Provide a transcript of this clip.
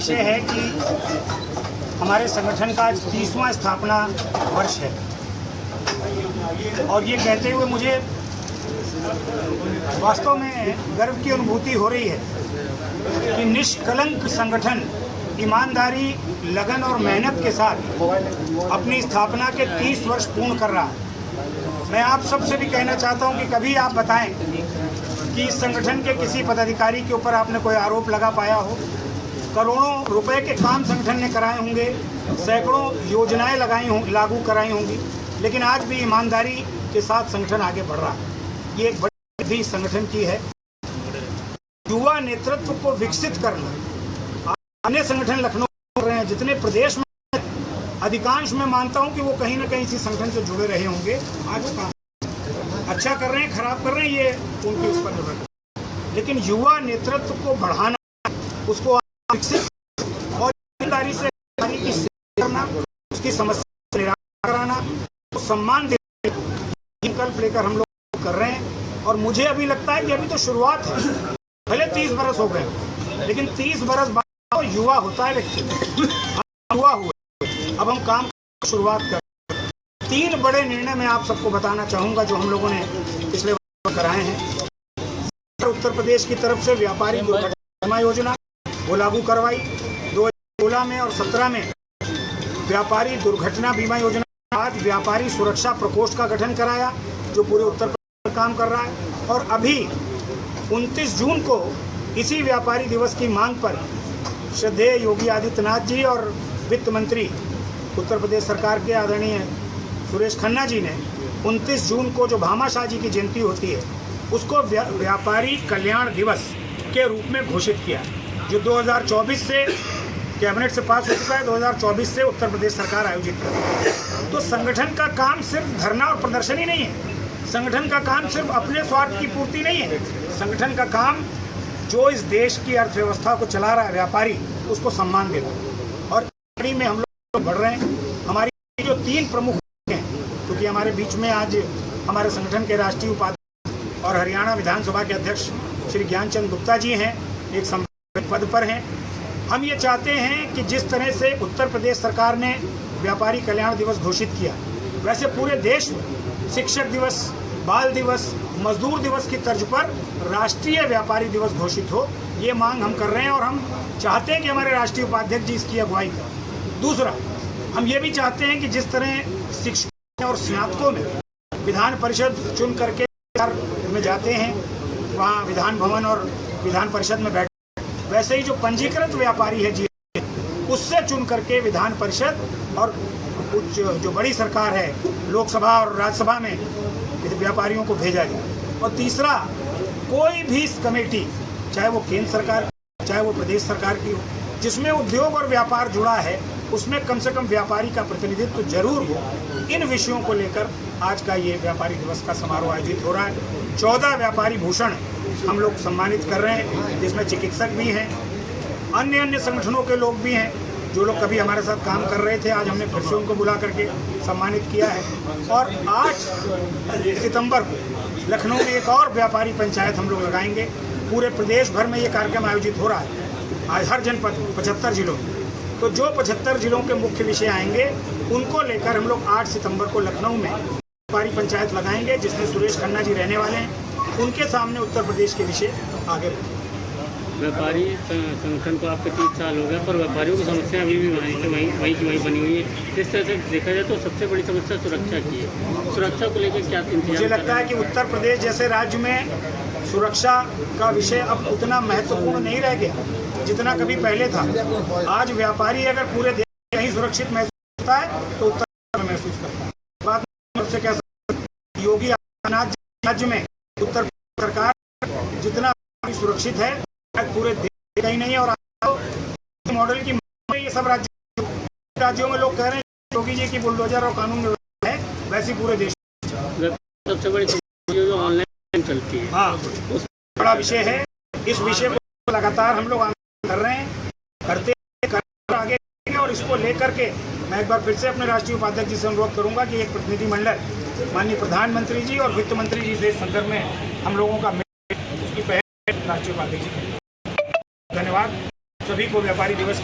विषय है कि हमारे संगठन का आज 30वां स्थापना वर्ष है और ये कहते हुए मुझे वास्तव में गर्व की अनुभूति हो रही है कि निष्कलंक संगठन ईमानदारी, लगन और मेहनत के साथ अपनी स्थापना के 30 वर्ष पूर्ण कर रहा है। मैं आप सबसे भी कहना चाहता हूं कि कभी आप बताएं कि इस संगठन के किसी पदाधिकारी के ऊपर आपने कोई आरोप लगा पाया हो। करोड़ों रुपए के काम संगठन ने कराए होंगे, सैकड़ों योजनाएं लागू कराई होंगी, लेकिन आज भी ईमानदारी के साथ संगठन आगे बढ़ रहा है। ये एक बड़ी सिद्धि संगठन की है। युवा नेतृत्व को विकसित करना अन्य संगठन लखनऊ कर रहे हैं, जितने प्रदेश में अधिकांश मैं मानता हूं कि वो कहीं ना कहीं इसी संगठन से जुड़े रहे होंगे। आज वो काम अच्छा कर रहे हैं, खराब कर रहे हैं, ये उनके उस पर निर्भर है। लेकिन युवा नेतृत्व को बढ़ाना, उसको विकसित और ईमानदारी से की सेवा करना, उसकी समस्या का निराकरण कराना, सम्मान देना, संकल्प लेकर हम लोग कर रहे हैं। और मुझे अभी लगता है कि अभी तो शुरुआत है। पहले 30 बरस हो गए, लेकिन 30 बरस बाद युवा होता है व्यक्ति। हम युवा हुए, अब हम काम की शुरुआत कर। 3 बड़े निर्णय मैं आप सबको बताना चाहूँगा जो हम लोगों ने पिछले वर्ष कराए हैं। उत्तर प्रदेश की तरफ से व्यापारी दुर्घटना बीमा योजना वो लागू करवाई। 2016 में और 17 में व्यापारी दुर्घटना बीमा योजना के बाद व्यापारी सुरक्षा प्रकोष्ठ का गठन कराया, जो पूरे उत्तर प्रदेश में काम कर रहा है। और अभी 29 जून को इसी व्यापारी दिवस की मांग पर श्रद्धेय योगी आदित्यनाथ जी और वित्त मंत्री उत्तर प्रदेश सरकार के आदरणीय सुरेश खन्ना जी ने 29 जून को जो भामाशाह जी की जयंती होती है उसको व्यापारी कल्याण दिवस के रूप में घोषित किया, जो 2024 से कैबिनेट से पास हो चुका है। 2024 से उत्तर प्रदेश सरकार आयोजित कर रही है। तो संगठन का काम सिर्फ धरना और प्रदर्शन ही नहीं है। संगठन का काम सिर्फ अपने स्वार्थ की पूर्ति नहीं है। संगठन का काम जो इस देश की अर्थव्यवस्था को चला रहा है, व्यापारी, उसको सम्मान देना। और कड़ी में हम लोग बढ़ रहे हैं। हमारी जो 3 प्रमुख हैं, क्योंकि हमारे बीच में आज हमारे संगठन के राष्ट्रीय उपाध्यक्ष और हरियाणा विधानसभा के अध्यक्ष श्री ज्ञानचंद गुप्ता जी हैं, एक संभावित पद पर हैं। हम ये चाहते हैं कि जिस तरह से उत्तर प्रदेश सरकार ने व्यापारी कल्याण दिवस घोषित किया, वैसे पूरे देश में शिक्षक दिवस, बाल दिवस, मजदूर दिवस की तर्ज पर राष्ट्रीय व्यापारी दिवस घोषित हो। ये मांग हम कर रहे हैं और हम चाहते हैं कि हमारे राष्ट्रीय उपाध्यक्ष जी इसकी अगुवाई करें। दूसरा, हम ये भी चाहते हैं कि जिस तरह शिक्षकों और स्नातकों में विधान परिषद चुन करके में जाते हैं, वहाँ विधान भवन और विधान परिषद में बैठते हैं, वैसे ही जो पंजीकृत व्यापारी है जी, उससे चुन करके विधान परिषद और कुछ जो बड़ी सरकार है लोकसभा और राज्यसभा में व्यापारियों को भेजा जाए। और तीसरा, कोई भी कमेटी, चाहे वो केंद्र सरकार, चाहे वो प्रदेश सरकार की हो, जिसमें उद्योग और व्यापार जुड़ा है, उसमें कम से कम व्यापारी का प्रतिनिधित्व जरूर हो। इन विषयों को लेकर आज का ये व्यापारी दिवस का समारोह आयोजित हो रहा है। 14 व्यापारी भूषण हम लोग सम्मानित कर रहे हैं, जिसमें चिकित्सक भी हैं, अन्य संगठनों के लोग भी हैं जो लोग कभी हमारे साथ काम कर रहे थे। आज हमने फिर से उनको बुला करके सम्मानित किया है। और 8 सितंबर को लखनऊ में एक और व्यापारी पंचायत हम लोग लगाएंगे। पूरे प्रदेश भर में ये कार्यक्रम आयोजित हो रहा है आज हर जनपद 75 जिलों में। तो जो 75 जिलों के मुख्य विषय आएंगे, उनको लेकर हम लोग 8 सितंबर को लखनऊ में व्यापारी पंचायत लगाएंगे, जिसमें सुरेश खन्ना जी रहने वाले हैं। उनके सामने उत्तर प्रदेश के विषय आगे बढ़ेंगे। व्यापारी संगठन को आपके 30 साल हो गए, पर व्यापारियों की समस्या अभी भी वहीं की वहीं बनी हुई है। इस तरह से देखा जाए तो सबसे बड़ी समस्या सुरक्षा की है। सुरक्षा को लेकर क्या मुझे लगता है कि उत्तर प्रदेश जैसे राज्य में सुरक्षा का विषय अब उतना महत्वपूर्ण नहीं रह गया जितना कभी पहले था। आज व्यापारी अगर पूरे देश में कहीं सुरक्षित महसूस करता है तो उत्तर प्रदेश में महसूस करता है। बात सबसे कह सकते हैं, योगी आदित्यनाथ राज्य में उत्तर प्रदेश सरकार जितना सुरक्षित है पूरे देश कहीं नहीं है। और मॉडल की ये सब राज्यों में लोग कह रहे हैं योगी जी की बुलडोजर और कानून व्यवस्था है, वैसी पूरे देश सबसे बड़ी जो ऑनलाइन चलती है। हाँ, उस बड़ा विषय है। इस विषय को लगातार हम लोग कर रहे हैं, करते आगे, और इसको लेकर के मैं एक बार फिर से अपने राष्ट्रीय उपाध्यक्ष जी से अनुरोध करूंगा कि एक प्रतिनिधिमंडल माननीय प्रधानमंत्री जी और वित्त मंत्री जी से इस संदर्भ में हम लोगों का उसकी पहल राष्ट्रीय उपाध्यक्ष जी। धन्यवाद सभी को व्यापारी दिवस